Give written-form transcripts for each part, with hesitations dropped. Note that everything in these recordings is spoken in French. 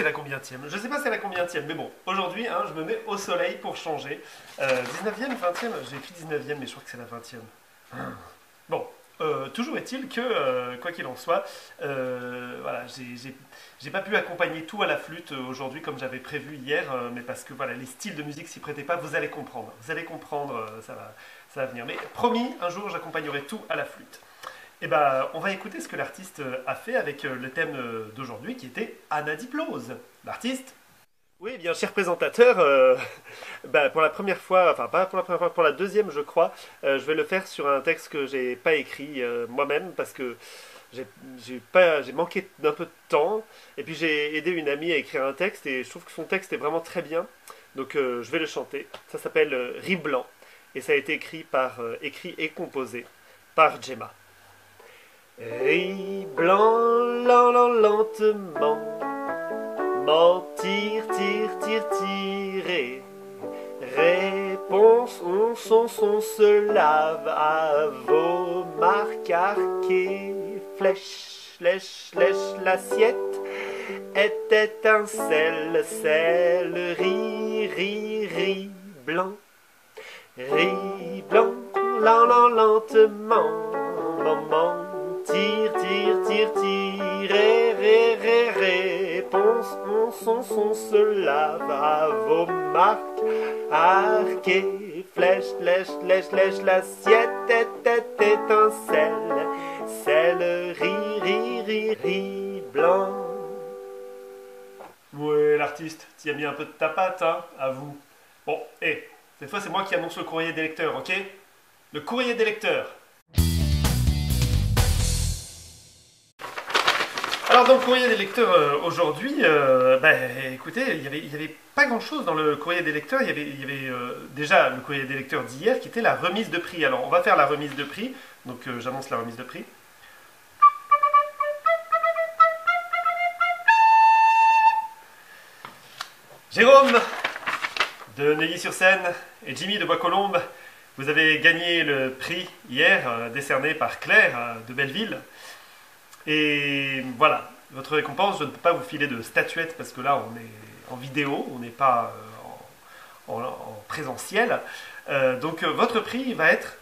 la combientième. Je sais pas c'est la combientième, mais bon, aujourd'hui, hein, je me mets au soleil pour changer. 19e, 20e, j'ai écrit 19e, mais je crois que c'est la 20e. Bon, toujours est-il que, quoi qu'il en soit, voilà, j'ai pas pu accompagner tout à la flûte aujourd'hui comme j'avais prévu hier, mais parce que voilà, les styles de musique s'y prêtaient pas, vous allez comprendre. Vous allez comprendre, ça va venir. Mais promis, un jour, j'accompagnerai tout à la flûte. Et ben, on va écouter ce que l'artiste a fait avec le thème d'aujourd'hui qui était Anna Diplose. L'artiste. Oui, eh bien, cher présentateur, bah, pour la première fois, enfin pas pour la première fois, pour la deuxième, je crois, je vais le faire sur un texte que j'ai pas écrit moi-même parce que j'ai manqué d'un peu de temps et puis j'ai aidé une amie à écrire un texte et je trouve que son texte est vraiment très bien. Donc je vais le chanter. Ça s'appelle Riz blanc et ça a été écrit et composé par Gemma. Riz blanc, lentement. Mentir, tirer. Réponse, on se lave à vos marques arquées. Flèche, lèche, l'assiette est étincelle, riz blanc. Riz blanc, lentement. Réponse, on se lave à vos marques arquées. Flèche, lèche, l'assiette est étincelle, riz blanc. Ouais, l'artiste, t'y as mis un peu de ta patte, hein, à vous. Bon, cette fois c'est moi qui annonce le courrier des lecteurs, ok? Le courrier des lecteurs. Alors dans le courrier des lecteurs aujourd'hui, écoutez, il y avait pas grand chose dans le courrier des lecteurs. Il y avait déjà le courrier des lecteurs d'hier qui était la remise de prix. Alors on va faire la remise de prix, donc j'annonce la remise de prix. Jérôme de Neuilly-sur-Seine et Jimmy de Bois-Colombes, vous avez gagné le prix hier décerné par Claire de Belleville. Et voilà, votre récompense, je ne peux pas vous filer de statuette parce que là on est en vidéo, on n'est pas en présentiel. Donc votre prix va être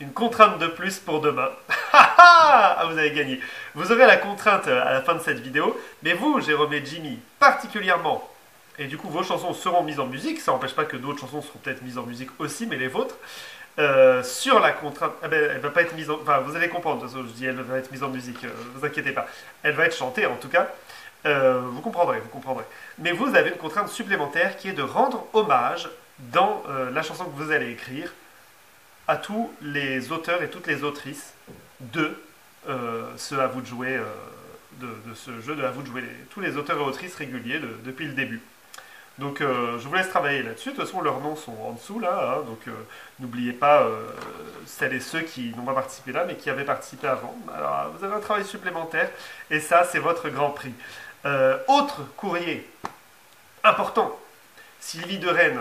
une contrainte de plus pour demain. Ah, vous avez gagné. Vous aurez la contrainte à la fin de cette vidéo, mais vous, Jérôme et Jimmy, particulièrement, et du coup vos chansons seront mises en musique, ça n'empêche pas que d'autres chansons seront peut-être mises en musique aussi, mais les vôtres. Sur la contrainte, elle va pas être mise en, enfin vous allez comprendre, de toute façon, je dis elle va être mise en musique, vous inquiétez pas, elle va être chantée en tout cas, vous comprendrez. Mais vous avez une contrainte supplémentaire qui est de rendre hommage dans la chanson que vous allez écrire à tous les auteurs et toutes les autrices de ce À vous de jouer, de ce jeu de À vous de jouer, tous les auteurs et autrices réguliers depuis le début. Donc je vous laisse travailler là-dessus. De toute façon, leurs noms sont en dessous là, hein, donc n'oubliez pas celles et ceux qui n'ont pas participé là, mais qui avaient participé avant. Alors vous avez un travail supplémentaire, et ça, c'est votre grand prix. Autre courrier important, Sylvie de Rennes.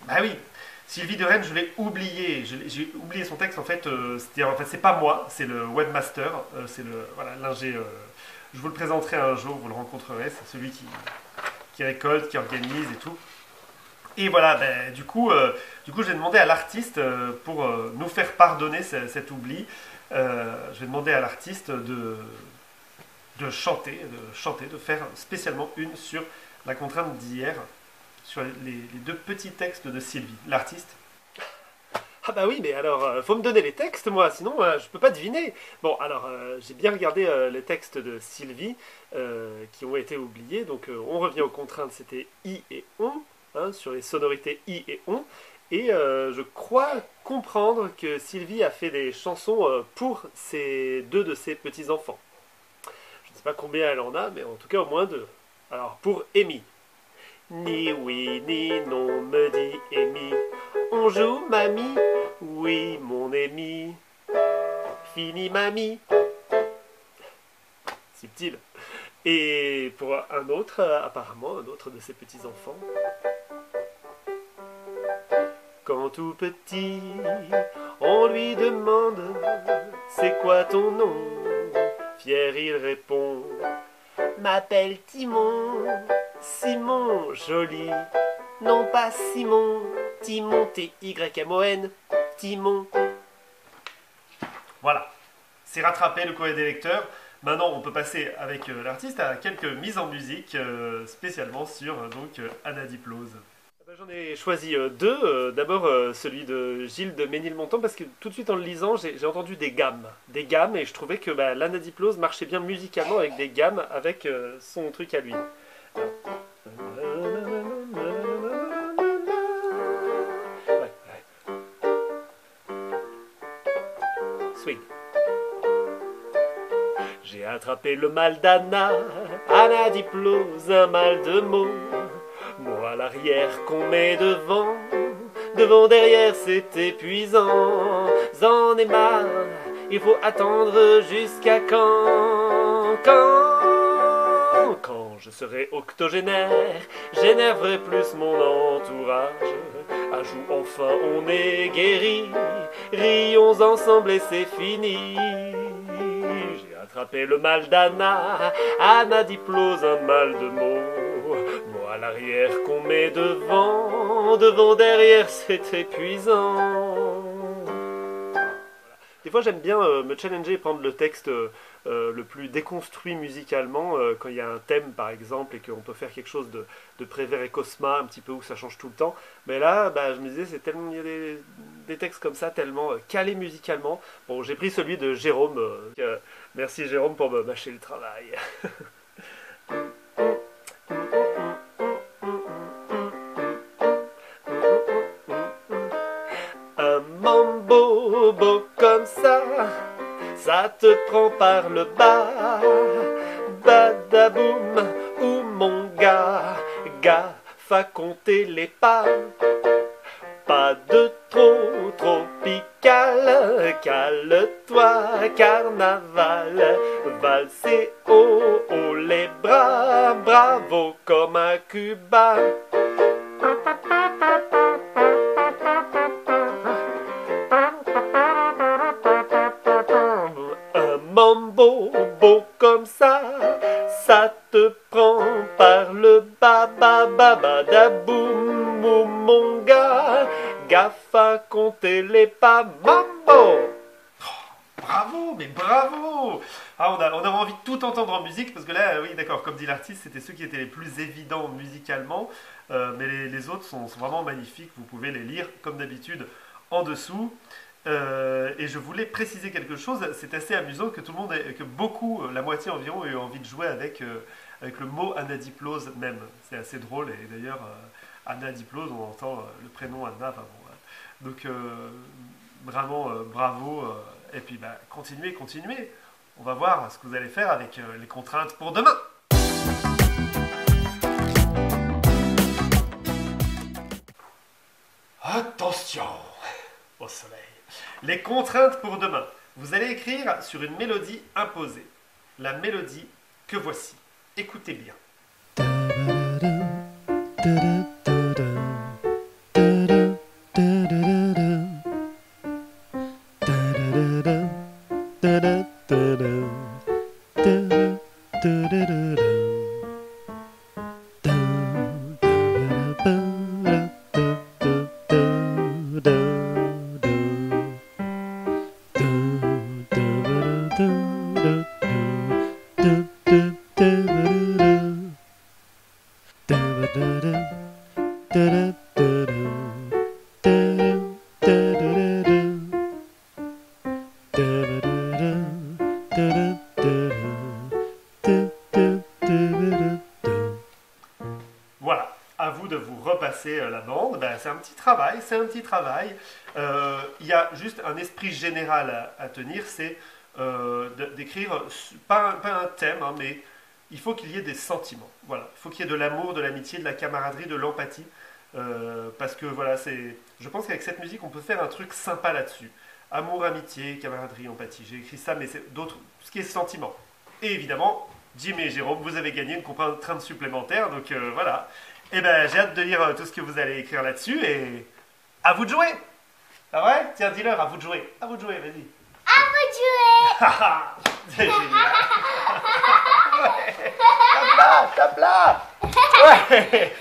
Bah oui, Sylvie de Rennes, je l'ai oublié. J'ai oublié son texte en fait. C'est pas moi, c'est le webmaster, c'est le l'ingé. Je vous le présenterai un jour, vous le rencontrerez. C'est celui qui récolte, qui organise et tout. Et voilà, du coup j'ai demandé à l'artiste, pour nous faire pardonner cet oubli, je vais demander à l'artiste de chanter, de faire spécialement une sur la contrainte d'hier, sur les deux petits textes de Sylvie. L'artiste. Ah bah oui, mais alors, faut me donner les textes, moi, sinon je peux pas deviner. Bon, alors, j'ai bien regardé les textes de Sylvie qui ont été oubliés, donc on revient aux contraintes, c'était I et on, hein, sur les sonorités I et on, et je crois comprendre que Sylvie a fait des chansons pour deux de ses petits-enfants. Je ne sais pas combien elle en a, mais en tout cas au moins deux. Alors, pour Amy. Ni oui ni non, me dit Amy. On joue mamie, oui mon ami. Fini mamie. Subtil. Et pour un autre, apparemment, un autre de ses petits-enfants. Quand tout petit, on lui demande c'est quoi ton nom? Fier, il répond m'appelle Timon. Simon joli, non pas Simon, Timon, T-Y-M-O-N, Timon. Voilà, c'est rattrapé le courrier des lecteurs. Maintenant, on peut passer avec l'artiste à quelques mises en musique, spécialement sur Anna Diplose. J'en ai choisi deux. D'abord celui de Gilles de Ménilmontant, parce que tout de suite en le lisant, j'ai entendu des gammes. Des gammes, et je trouvais que l'Anna Diplose marchait bien musicalement avec des gammes, avec son truc à lui. Ouais. Swing. J'ai attrapé le mal d'Anna, Anna Diplose, un mal de mots. Moi à l'arrière qu'on met devant, devant derrière c'est épuisant. J'en ai marre, il faut attendre jusqu'à quand? Quand je serai octogénaire, j'énerverai plus mon entourage. Un jour enfin on est guéri, rions ensemble et c'est fini. J'ai attrapé le mal d'Anna, Anna Diplose, un mal de mots. Moi à l'arrière qu'on met devant, devant derrière c'est épuisant. Des fois j'aime bien me challenger et prendre le texte le plus déconstruit musicalement, quand il y a un thème par exemple et qu'on peut faire quelque chose de Prévert et Cosma, un petit peu où ça change tout le temps. Mais là, je me disais, il y a des textes comme ça tellement calés musicalement. Bon, j'ai pris celui de Jérôme. Merci Jérôme pour me mâcher le travail. Un mambo beau comme ça te prend par le bas. Badaboum, ou mon gars, gaffe à compter les pas. Pas de trop tropical, cale-toi carnaval. Valser haut, haut les bras, bravo comme un Cuba. Mambo beau comme ça te prend par le bas, badaboum, mon gars, gaffe à compter les pas, mambo. Bravo, mais bravo! Ah, on avait envie de tout entendre en musique, parce que là, oui, d'accord, comme dit l'artiste, c'était ceux qui étaient les plus évidents musicalement, mais les autres sont vraiment magnifiques, vous pouvez les lire comme d'habitude en dessous. Et je voulais préciser quelque chose, c'est assez amusant que tout le monde, que beaucoup, la moitié environ, ait eu envie de jouer avec le mot Anna Diplose même. C'est assez drôle, et d'ailleurs, Anna Diplose, on entend le prénom Anna, enfin bon. Donc, vraiment, bravo, et puis continuez. On va voir ce que vous allez faire avec les contraintes pour demain. Attention au soleil. Les contraintes pour demain. Vous allez écrire sur une mélodie imposée. La mélodie que voici. Écoutez bien. Voilà, à vous de vous repasser la bande. C'est un petit travail. Il y a juste un esprit général à tenir, c'est d'écrire, pas un thème, hein, mais il faut qu'il y ait des sentiments. Voilà, il faut qu'il y ait de l'amour, de l'amitié, de la camaraderie, de l'empathie. Parce que voilà, je pense qu'avec cette musique, on peut faire un truc sympa là-dessus. Amour, amitié, camaraderie, empathie. J'ai écrit ça, mais c'est d'autres, ce qui est sentiment. Et évidemment, Jim et Jérôme, vous avez gagné une contrainte supplémentaire, donc voilà. Et j'ai hâte de lire tout ce que vous allez écrire là-dessus, et à vous de jouer. Ah ouais? Tiens, dis-leur, à vous de jouer. À vous de jouer, vas-y. À vous de jouer. C'est génial. Ouais. là, tape là. Ouais.